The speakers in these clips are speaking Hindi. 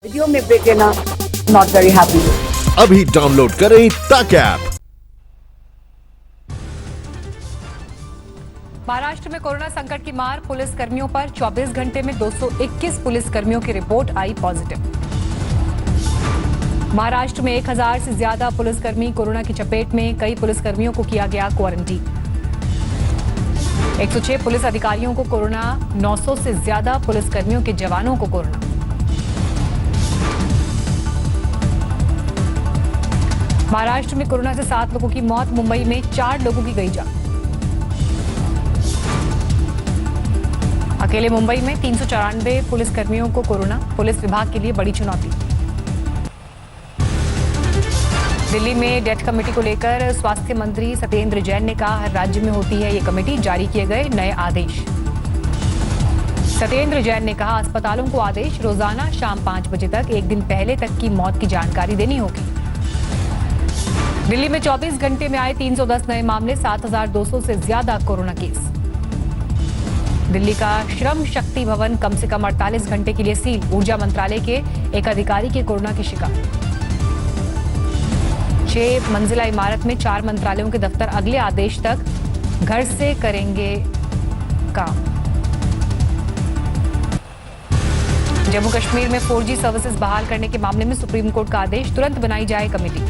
वीडियो में ब्रेक लेना नॉट वेरी हैप्पी। अभी डाउनलोड करें तक ऐप। महाराष्ट्र में कोरोना संकट की मार, पुलिस कर्मियों पर 24 घंटे में 221 पुलिस कर्मियों की रिपोर्ट आई पॉजिटिव। महाराष्ट्र में 1000 से ज्यादा पुलिसकर्मी कोरोना की चपेट में, कई पुलिसकर्मियों को किया गया क्वारंटीन। 106 पुलिस अधिकारियों को कोरोना, 900 से ज्यादा पुलिसकर्मियों के जवानों को कोरोना। महाराष्ट्र में कोरोना से 7 लोगों की मौत, मुंबई में 4 लोगों की गई जान। अकेले मुंबई में 394 पुलिसकर्मियों को कोरोना, पुलिस विभाग के लिए बड़ी चुनौती। दिल्ली में डेथ कमेटी को लेकर स्वास्थ्य मंत्री सत्येंद्र जैन ने कहा, हर राज्य में होती है ये कमेटी, जारी किए गए नए आदेश। सत्येंद्र जैन ने कहा, अस्पतालों को आदेश, रोजाना शाम 5 बजे तक, एक दिन पहले तक की मौत की जानकारी देनी होगी। दिल्ली में 24 घंटे में आए 310 नए मामले, 7200 से ज्यादा कोरोना केस। दिल्ली का श्रम शक्ति भवन कम से कम 48 घंटे के लिए सील, ऊर्जा मंत्रालय के एक अधिकारी की कोरोना की शिकायत। 6 मंजिला इमारत में 4 मंत्रालयों के दफ्तर, अगले आदेश तक घर से करेंगे काम। जम्मू कश्मीर में 4G सर्विसेज बहाल करने के मामले में सुप्रीम कोर्ट का आदेश, तुरंत बनाई जाए कमेटी।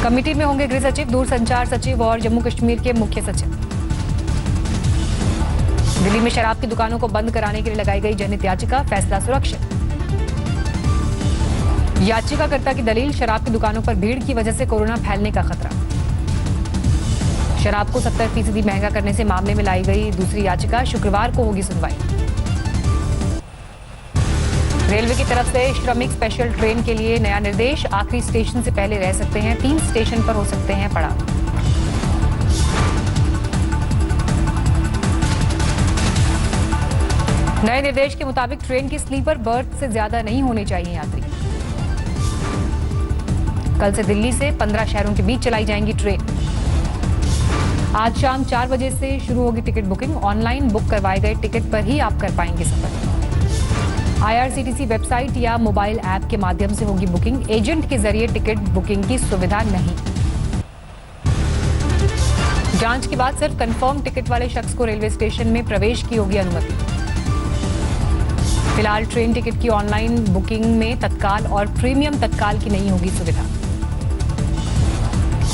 कमेटी में होंगे गृह सचिव, दूरसंचार सचिव और जम्मू कश्मीर के मुख्य सचिव। दिल्ली में शराब की दुकानों को बंद कराने के लिए लगाई गई जनहित याचिका, फैसला सुरक्षित। याचिकाकर्ता की दलील, शराब की दुकानों पर भीड़ की वजह से कोरोना फैलने का खतरा। शराब को 70% महंगा करने से मामले में लाई गई दूसरी याचिका, शुक्रवार को होगी सुनवाई। रेलवे की तरफ से श्रमिक स्पेशल ट्रेन के लिए नया निर्देश, आखिरी स्टेशन से पहले रह सकते हैं, 3 स्टेशन पर हो सकते हैं पड़ाव। नए निर्देश के मुताबिक ट्रेन की स्लीपर बर्थ से ज्यादा नहीं होने चाहिए यात्री। कल से दिल्ली से 15 शहरों के बीच चलाई जाएंगी ट्रेन। आज शाम 4 बजे से शुरू होगी टिकट बुकिंग, ऑनलाइन बुक करवाए गए टिकट पर ही आप कर पाएंगे सफर। IRCTC वेबसाइट या मोबाइल ऐप के माध्यम से होगी बुकिंग, एजेंट के जरिए टिकट बुकिंग की सुविधा नहीं। जांच के बाद सिर्फ कंफर्म टिकट वाले शख्स को रेलवे स्टेशन में प्रवेश की होगी अनुमति। फिलहाल ट्रेन टिकट की ऑनलाइन बुकिंग में तत्काल और प्रीमियम तत्काल की नहीं होगी सुविधा।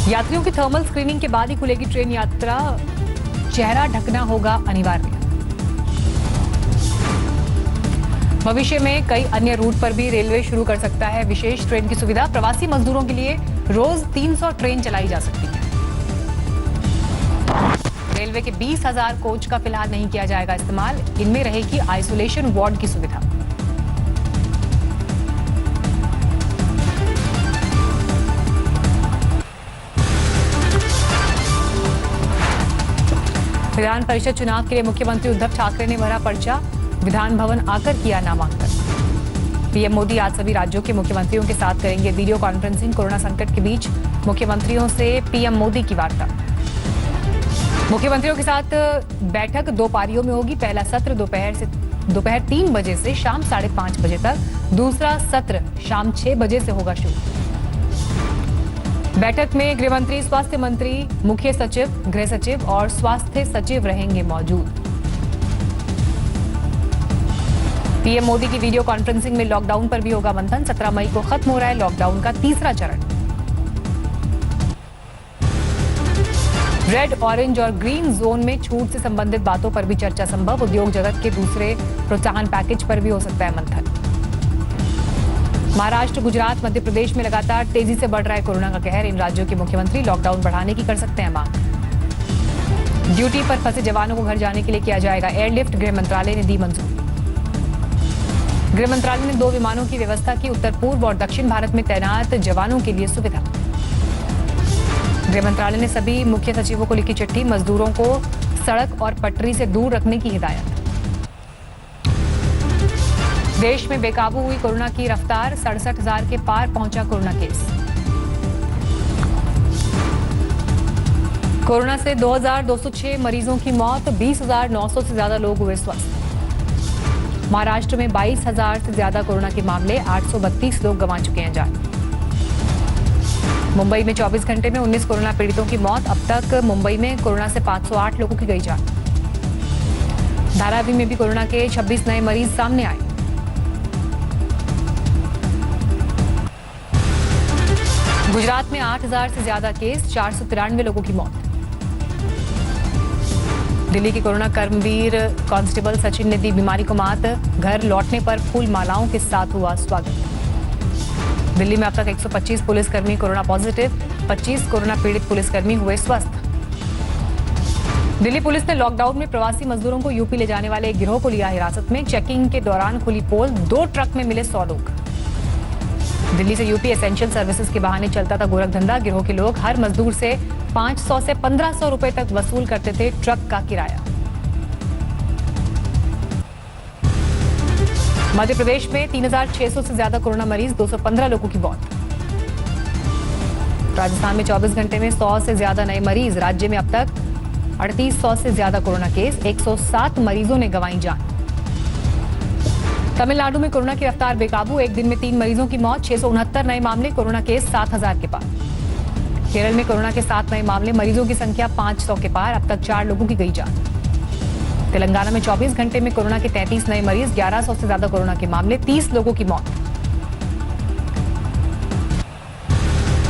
यात्रियों की थर्मल स्क्रीनिंग के बाद ही खुलेगी ट्रेन यात्रा, चेहरा ढकना होगा अनिवार्य। भविष्य में कई अन्य रूट पर भी रेलवे शुरू कर सकता है विशेष ट्रेन की सुविधा, प्रवासी मजदूरों के लिए रोज 300 ट्रेन चलाई जा सकती है। रेलवे के 20,000 कोच का फिलहाल नहीं किया जाएगा इस्तेमाल, इनमें रहेगी आइसोलेशन वार्ड की सुविधा। विधान परिषद चुनाव के लिए मुख्यमंत्री उद्धव ठाकरे ने भरा पर्चा, विधान भवन आकर किया नामांकन। पीएम मोदी आज सभी राज्यों के मुख्यमंत्रियों के साथ करेंगे वीडियो कॉन्फ्रेंसिंग, कोरोना संकट के बीच मुख्यमंत्रियों से पीएम मोदी की वार्ता। मुख्यमंत्रियों के साथ बैठक 2 पारियों में होगी, पहला सत्र दोपहर 3 बजे से शाम 5:30 बजे तक, दूसरा सत्र शाम 6 बजे से होगा शुरू। बैठक में गृह मंत्री, स्वास्थ्य मंत्री, मुख्य सचिव, गृह सचिव और स्वास्थ्य सचिव रहेंगे मौजूद। पीएम मोदी की वीडियो कॉन्फ्रेंसिंग में लॉकडाउन पर भी होगा मंथन, 17 मई को खत्म हो रहा है लॉकडाउन का तीसरा चरण। रेड, ऑरेंज और ग्रीन जोन में छूट से संबंधित बातों पर भी चर्चा संभव, उद्योग जगत के दूसरे प्रोत्साहन पैकेज पर भी हो सकता है मंथन। महाराष्ट्र, गुजरात, मध्य प्रदेश में लगातार तेजी से बढ़ रहा है कोरोना का कहर, इन राज्यों के मुख्यमंत्री लॉकडाउन बढ़ाने की कर सकते हैं मांग। ड्यूटी पर फंसे जवानों को घर जाने के लिए किया जाएगा एयरलिफ्ट, गृह मंत्रालय ने दी मंजूरी। गृह मंत्रालय ने 2 विमानों की व्यवस्था की, उत्तर पूर्व और दक्षिण भारत में तैनात जवानों के लिए सुविधा। गृह मंत्रालय ने सभी मुख्य सचिवों को लिखी चिट्ठी, मजदूरों को सड़क और पटरी से दूर रखने की हिदायत। देश में बेकाबू हुई कोरोना की रफ्तार, 67,000 के पार पहुंचा कोरोना केस। कोरोना से 2,206 मरीजों की मौत, 20,900 से ज्यादा लोग हुए स्वस्थ। महाराष्ट्र में 22,000 से ज्यादा कोरोना के मामले, 832 लोग गंवा चुके हैं जान। मुंबई में 24 घंटे में 19 कोरोना पीड़ितों की मौत। अब तक मुंबई में कोरोना से 508 लोगों की गई जान। धारावी में भी कोरोना के 26 नए मरीज सामने आए। गुजरात में 8,000 से ज्यादा केस, 493 लोगों की मौत। दिल्ली के कोरोना कर्मवीर कांस्टेबल सचिन ने दी बीमारी को मात। घर लौटने पर फूल मालाओं के साथ हुआ स्वागत। दिल्ली में अब तक 125 पुलिसकर्मी कोरोना पॉजिटिव, 25 कोरोना पीड़ित पुलिसकर्मी हुए स्वस्थ। दिल्ली पुलिस ने लॉकडाउन में प्रवासी मजदूरों को यूपी ले जाने वाले एक गिरोह को लिया हिरासत में। चेकिंग के दौरान खुली पोल, 2 ट्रक में मिले 100 लोग। दिल्ली से यूपी एसेंशियल सर्विसेज के बहाने चलता था गोरख धंधा। गिरोह के लोग हर मजदूर से 500 से 1500 रुपए तक वसूल करते थे ट्रक का किराया। मध्य प्रदेश में 3,600 से ज्यादा कोरोना मरीज, 215 लोगों की मौत। राजस्थान में 24 घंटे में 100 से ज्यादा नए मरीज। राज्य में अब तक 3800 से ज्यादा कोरोना केस, 107 मरीजों ने गंवाई जान। तमिलनाडु में कोरोना की रफ्तार बेकाबू। एक दिन में 3 मरीजों की मौत, 669 नए मामले, कोरोना केस 7,000 के पार। केरल में कोरोना के 7 नए मामले, मरीजों की संख्या 500 के पार। अब तक 4 लोगों की गई जान। तेलंगाना में 24 घंटे में कोरोना के 33 नए मरीज, 1100 से ज्यादा कोरोना के मामले, 30 लोगों की मौत।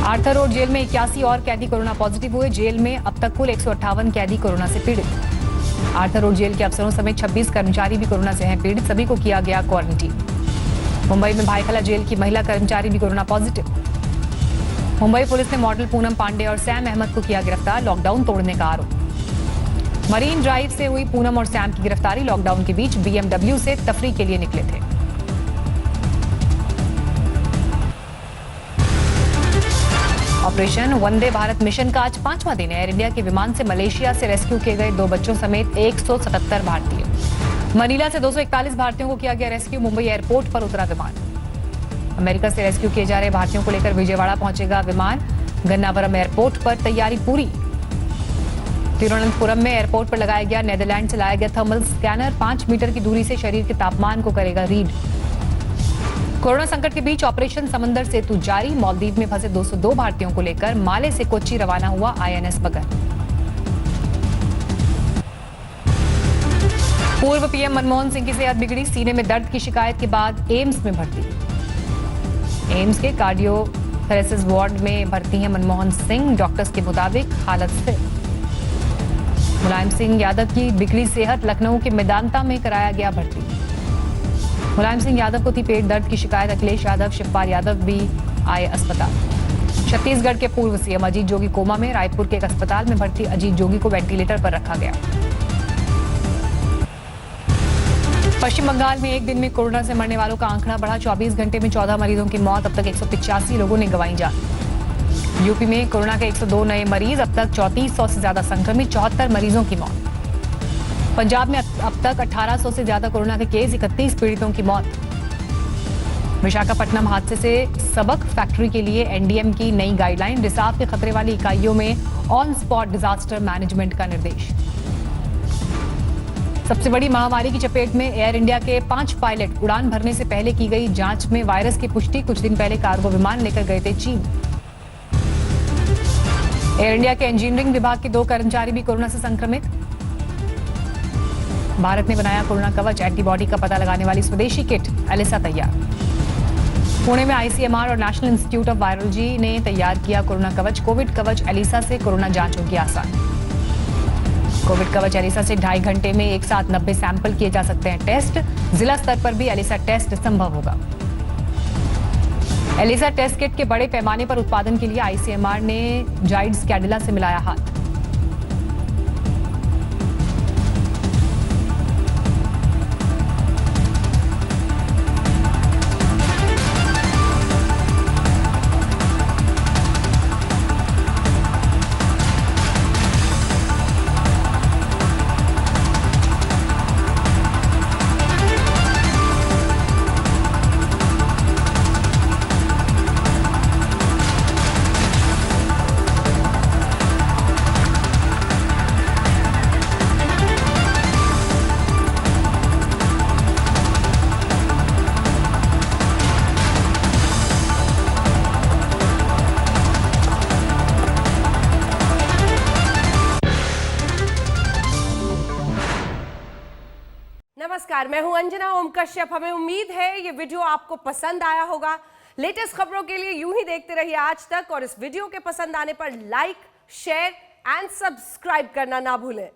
आर्थर रोड जेल में 81 और कैदी कोरोना पॉजिटिव हुए। जेल में अब तक कुल 158 कैदी कोरोना से पीड़ित। आर्थर रोड जेल के अफसरों समेत 26 कर्मचारी भी कोरोना से हैं पीड़ित। सभी को किया गया क्वारंटीन। मुंबई में भाईखला जेल की महिला कर्मचारी भी कोरोना पॉजिटिव। मुंबई पुलिस ने मॉडल पूनम पांडे और सैम अहमद को किया गिरफ्तार, लॉकडाउन तोड़ने का आरोप। मरीन ड्राइव से हुई पूनम और सैम की गिरफ्तारी। लॉकडाउन के बीच BMW से तफरीह के लिए निकले थे। ऑपरेशन वंदे भारत मिशन का आज 5वां दिन है। एयर इंडिया के विमान से मलेशिया से रेस्क्यू किए गए 2 बच्चों समेत 177 भारतीय। मनीला से 241 भारतीयों को किया गया रेस्क्यू। मुंबई एयरपोर्ट पर उतरा विमान। अमेरिका से रेस्क्यू किए जा रहे भारतीयों को लेकर विजयवाड़ा पहुंचेगा विमान। गन्नावरम एयरपोर्ट पर तैयारी पूरी। तिरुवनंतपुरम में एयरपोर्ट पर लगाया गया नीदरलैंड से लाया गया थर्मल स्कैनर। 5 मीटर की दूरी से शरीर के तापमान को करेगा रीड। कोरोना संकट के बीच ऑपरेशन समंदर सेतु जारी। मालदीव में फंसे 202 भारतीयों को लेकर माले से कोच्चि रवाना हुआ INS बगर। पूर्व PM मनमोहन सिंह की सेहत बिगड़ी। सीने में दर्द की शिकायत के बाद एम्स में भर्ती। एम्स के कार्डियोथेरेसिस वार्ड में भर्ती हैं मनमोहन सिंह। डॉक्टर्स के मुताबिक हालत स्थिर। मुलायम सिंह यादव की बिगड़ी सेहत। लखनऊ के मेदांता में कराया गया भर्ती। मुलायम सिंह यादव को थी पेट दर्द की शिकायत। अखिलेश यादव, शिवपाल यादव भी आए अस्पताल। छत्तीसगढ़ के पूर्व CM अजीत जोगी कोमा में। रायपुर के एक अस्पताल में भर्ती अजीत जोगी को वेंटिलेटर पर रखा गया। पश्चिम बंगाल में एक दिन में कोरोना से मरने वालों का आंकड़ा बढ़ा। 24 घंटे में 14 मरीजों की मौत। अब तक 185 लोगों ने गंवाई जान। यूपी में कोरोना के 102 नए मरीज। अब तक 3400 से ज्यादा संक्रमित, 74 मरीजों की मौत। पंजाब में अब तक 1800 से ज्यादा कोरोना के केस, 31 पीड़ितों की मौत। विशाखापट्टनम हादसे से सबक, फैक्ट्री के लिए NDM की नई गाइडलाइन। रिसाव के खतरे वाली इकाइयों में ऑन स्पॉट डिजास्टर मैनेजमेंट का निर्देश। सबसे बड़ी महामारी की चपेट में एयर इंडिया के 5 पायलट। उड़ान भरने से पहले की गई जांच में वायरस की पुष्टि। कुछ दिन पहले कार्गो विमान लेकर गए थे चीन। एयर इंडिया के इंजीनियरिंग विभाग के 2 कर्मचारी भी कोरोना से संक्रमित। भारत ने बनाया कोरोना कवच। एंटीबॉडी का पता लगाने वाली स्वदेशी किट एलिसा तैयार। पुणे में ICMR और नेशनल इंस्टीट्यूट ऑफ वायरोलॉजी ने तैयार किया कोरोना कवच। कोविड कवच एलिसा से कोरोना जांच होगी आसान। कोविड कवच एलिसा से 2.5 घंटे में एक साथ 90 सैंपल किए जा सकते हैं टेस्ट। जिला स्तर पर भी एलिसा टेस्ट संभव होगा। एलिसा टेस्ट किट के बड़े पैमाने पर उत्पादन के लिए ICMR ने जाइड्स कैडिला से मिलाया हाथ। नमस्कार, मैं हूं अंजना ओम कश्यप। हमें उम्मीद है ये वीडियो आपको पसंद आया होगा। लेटेस्ट खबरों के लिए यूं ही देखते रहिए आज तक, और इस वीडियो के पसंद आने पर लाइक, शेयर एंड सब्सक्राइब करना ना भूलें।